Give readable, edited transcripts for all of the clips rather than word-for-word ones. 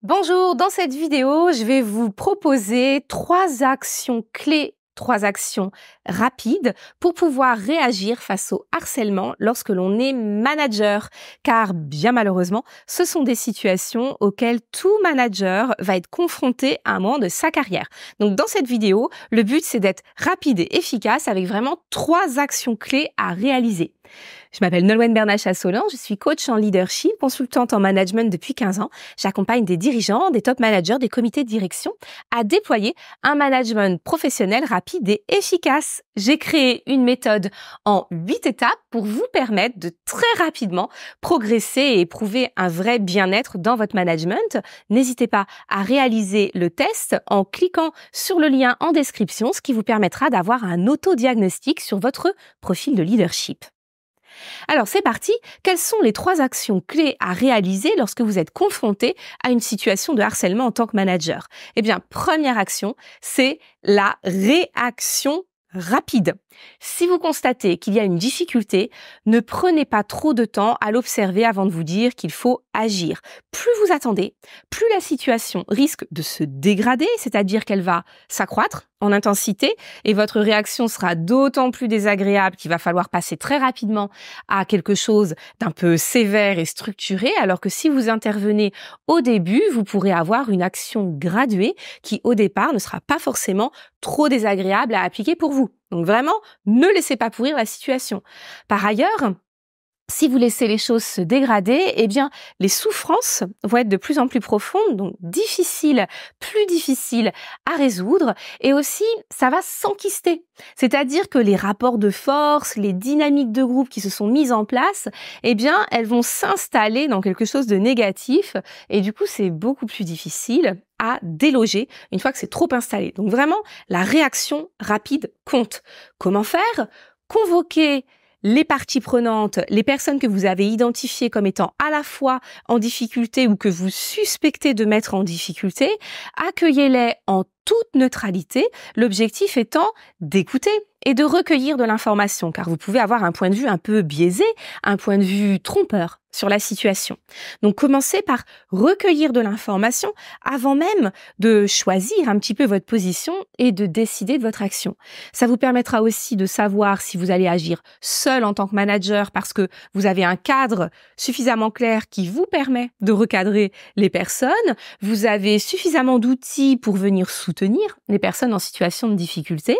Bonjour, dans cette vidéo, je vais vous proposer 3 actions clés, 3 actions rapides pour pouvoir réagir face au harcèlement lorsque l'on est manager. Car bien malheureusement, ce sont des situations auxquelles tout manager va être confronté à un moment de sa carrière. Donc dans cette vidéo, le but c'est d'être rapide et efficace avec vraiment 3 actions clés à réaliser. Je m'appelle Nolwenn Bernat-Chassolan, je suis coach en leadership, consultante en management depuis 15 ans. J'accompagne des dirigeants, des top managers, des comités de direction à déployer un management professionnel rapide et efficace. J'ai créé une méthode en 8 étapes pour vous permettre de très rapidement progresser et éprouver un vrai bien-être dans votre management. N'hésitez pas à réaliser le test en cliquant sur le lien en description, ce qui vous permettra d'avoir un autodiagnostic sur votre profil de leadership. Alors c'est parti, quelles sont les 3 actions clés à réaliser lorsque vous êtes confronté à une situation de harcèlement en tant que manager? Eh bien, première action, c'est la réaction rapide. Si vous constatez qu'il y a une difficulté, ne prenez pas trop de temps à l'observer avant de vous dire qu'il faut agir. Plus vous attendez, plus la situation risque de se dégrader, c'est-à-dire qu'elle va s'accroître en intensité et votre réaction sera d'autant plus désagréable qu'il va falloir passer très rapidement à quelque chose d'un peu sévère et structuré, alors que si vous intervenez au début, vous pourrez avoir une action graduée qui au départ ne sera pas forcément trop désagréable à appliquer pour vous. Donc vraiment, ne laissez pas pourrir la situation. Par ailleurs, si vous laissez les choses se dégrader, eh bien, les souffrances vont être de plus en plus profondes, donc plus difficiles à résoudre, et aussi, ça va s'enquister. C'est-à-dire que les rapports de force, les dynamiques de groupe qui se sont mises en place, eh bien, elles vont s'installer dans quelque chose de négatif, et du coup, c'est beaucoup plus difficile à déloger une fois que c'est trop installé. Donc vraiment, la réaction rapide compte. Comment faire? Convoquer les parties prenantes, les personnes que vous avez identifiées comme étant à la fois en difficulté ou que vous suspectez de mettre en difficulté, accueillez-les en toute neutralité, l'objectif étant d'écouter et de recueillir de l'information, car vous pouvez avoir un point de vue un peu biaisé, un point de vue trompeur sur la situation. Donc commencez par recueillir de l'information avant même de choisir un petit peu votre position et de décider de votre action. Ça vous permettra aussi de savoir si vous allez agir seul en tant que manager parce que vous avez un cadre suffisamment clair qui vous permet de recadrer les personnes, vous avez suffisamment d'outils pour venir soutenir les personnes en situation de difficulté,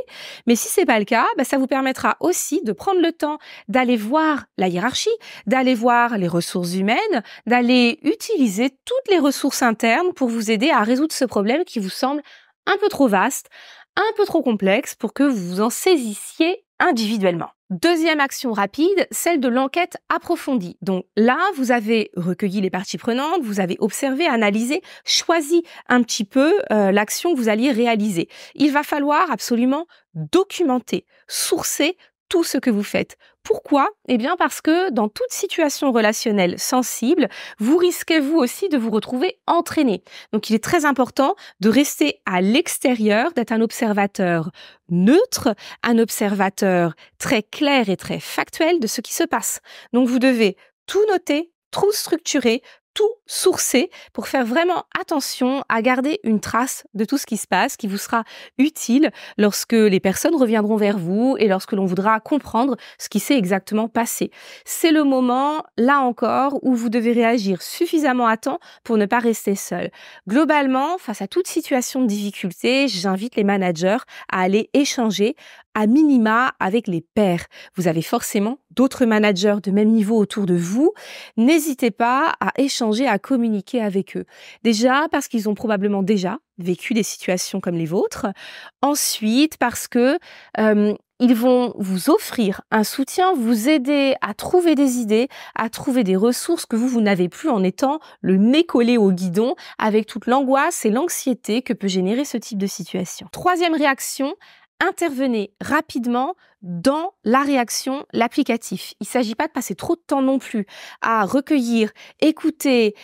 mais si c'est pas le cas, ça vous permettra aussi de prendre le temps d'aller voir la hiérarchie, d'aller voir les ressources humaines, d'aller utiliser toutes les ressources internes pour vous aider à résoudre ce problème qui vous semble un peu trop vaste, un peu trop complexe pour que vous vous en saisissiez individuellement. Deuxième action rapide, celle de l'enquête approfondie. Donc là, vous avez recueilli les parties prenantes, vous avez observé, analysé, choisi un petit peu l'action que vous alliez réaliser. Il va falloir absolument documenter, sourcer tout ce que vous faites. Pourquoi? Eh bien parce que dans toute situation relationnelle sensible, vous risquez vous aussi de vous retrouver entraîné. Donc il est très important de rester à l'extérieur, d'être un observateur neutre, un observateur très clair et très factuel de ce qui se passe. Donc vous devez tout noter, tout structurer, tout sourcer pour faire vraiment attention à garder une trace de tout ce qui se passe qui vous sera utile lorsque les personnes reviendront vers vous et lorsque l'on voudra comprendre ce qui s'est exactement passé. C'est le moment, là encore, où vous devez réagir suffisamment à temps pour ne pas rester seul. Globalement, face à toute situation de difficulté, j'invite les managers à aller échanger à minima avec les pairs. Vous avez forcément d'autres managers de même niveau autour de vous. N'hésitez pas à échanger, à communiquer avec eux. Déjà, parce qu'ils ont probablement déjà vécu des situations comme les vôtres. Ensuite, parce que ils vont vous offrir un soutien, vous aider à trouver des idées, à trouver des ressources que vous n'avez plus en étant le nez collé au guidon avec toute l'angoisse et l'anxiété que peut générer ce type de situation. Troisième réaction, intervenez rapidement dans la réaction, l'applicatif. Il ne s'agit pas de passer trop de temps non plus à recueillir, écouter,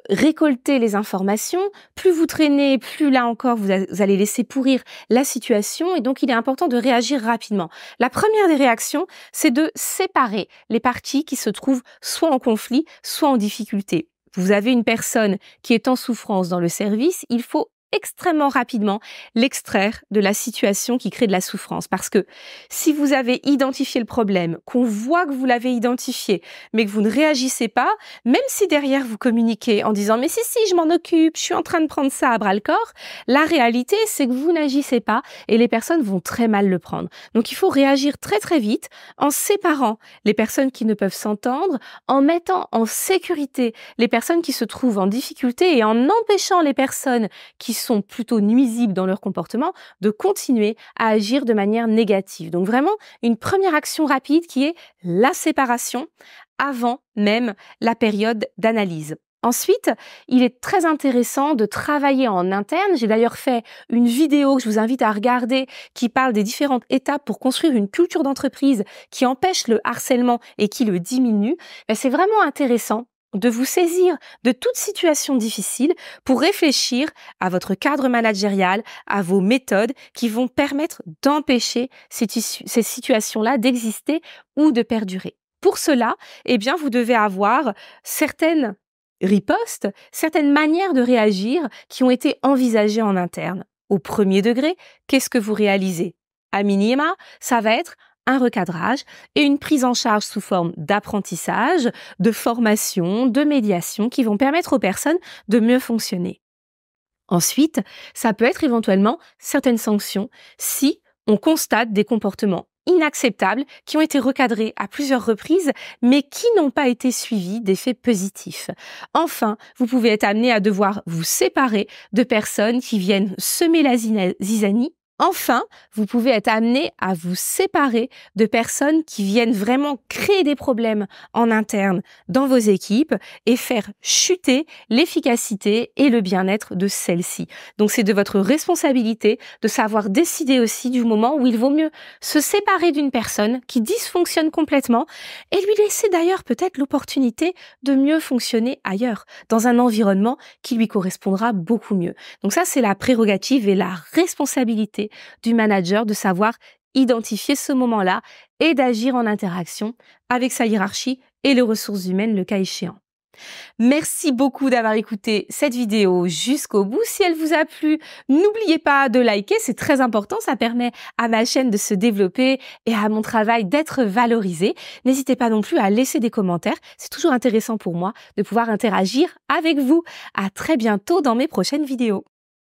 récolter les informations. Plus vous traînez, plus là encore vous allez laisser pourrir la situation et donc il est important de réagir rapidement. La première des réactions, c'est de séparer les parties qui se trouvent soit en conflit, soit en difficulté. vous avez une personne qui est en souffrance dans le service, il faut extrêmement rapidement l'extraire de la situation qui crée de la souffrance. Parce que si vous avez identifié le problème, qu'on voit que vous l'avez identifié, mais que vous ne réagissez pas, même si derrière vous communiquez en disant « mais si, je m'en occupe, je suis en train de prendre ça à bras-le-corps », la réalité, c'est que vous n'agissez pas et les personnes vont très mal le prendre. Donc il faut réagir très très vite en séparant les personnes qui ne peuvent s'entendre, en mettant en sécurité les personnes qui se trouvent en difficulté et en empêchant les personnes qui sont plutôt nuisibles dans leur comportement, de continuer à agir de manière négative. Donc vraiment, une première action rapide qui est la séparation avant même la période d'analyse. Ensuite, il est très intéressant de travailler en interne. J'ai d'ailleurs fait une vidéo que je vous invite à regarder qui parle des différentes étapes pour construire une culture d'entreprise qui empêche le harcèlement et qui le diminue. C'est vraiment intéressant de vous saisir de toute situation difficile pour réfléchir à votre cadre managérial, à vos méthodes qui vont permettre d'empêcher ces situations-là d'exister ou de perdurer. Pour cela, vous devez avoir certaines ripostes, certaines manières de réagir qui ont été envisagées en interne. Au premier degré, qu'est-ce que vous réalisez? À minima, ça va être un recadrage et une prise en charge sous forme d'apprentissage, de formation, de médiation qui vont permettre aux personnes de mieux fonctionner. Ensuite, ça peut être éventuellement certaines sanctions si on constate des comportements inacceptables qui ont été recadrés à plusieurs reprises mais qui n'ont pas été suivis d'effets positifs. Enfin, vous pouvez être amené à devoir vous séparer de personnes qui viennent semer la zizanie. Enfin, vous pouvez être amené à vous séparer de personnes qui viennent vraiment créer des problèmes en interne dans vos équipes et faire chuter l'efficacité et le bien-être de celles-ci. Donc c'est de votre responsabilité de savoir décider aussi du moment où il vaut mieux se séparer d'une personne qui dysfonctionne complètement et lui laisser d'ailleurs peut-être l'opportunité de mieux fonctionner ailleurs, dans un environnement qui lui correspondra beaucoup mieux. Donc ça, c'est la prérogative et la responsabilité du manager de savoir identifier ce moment-là et d'agir en interaction avec sa hiérarchie et les ressources humaines le cas échéant. Merci beaucoup d'avoir écouté cette vidéo jusqu'au bout. Si elle vous a plu, n'oubliez pas de liker, c'est très important, ça permet à ma chaîne de se développer et à mon travail d'être valorisé. N'hésitez pas non plus à laisser des commentaires, c'est toujours intéressant pour moi de pouvoir interagir avec vous. À très bientôt dans mes prochaines vidéos.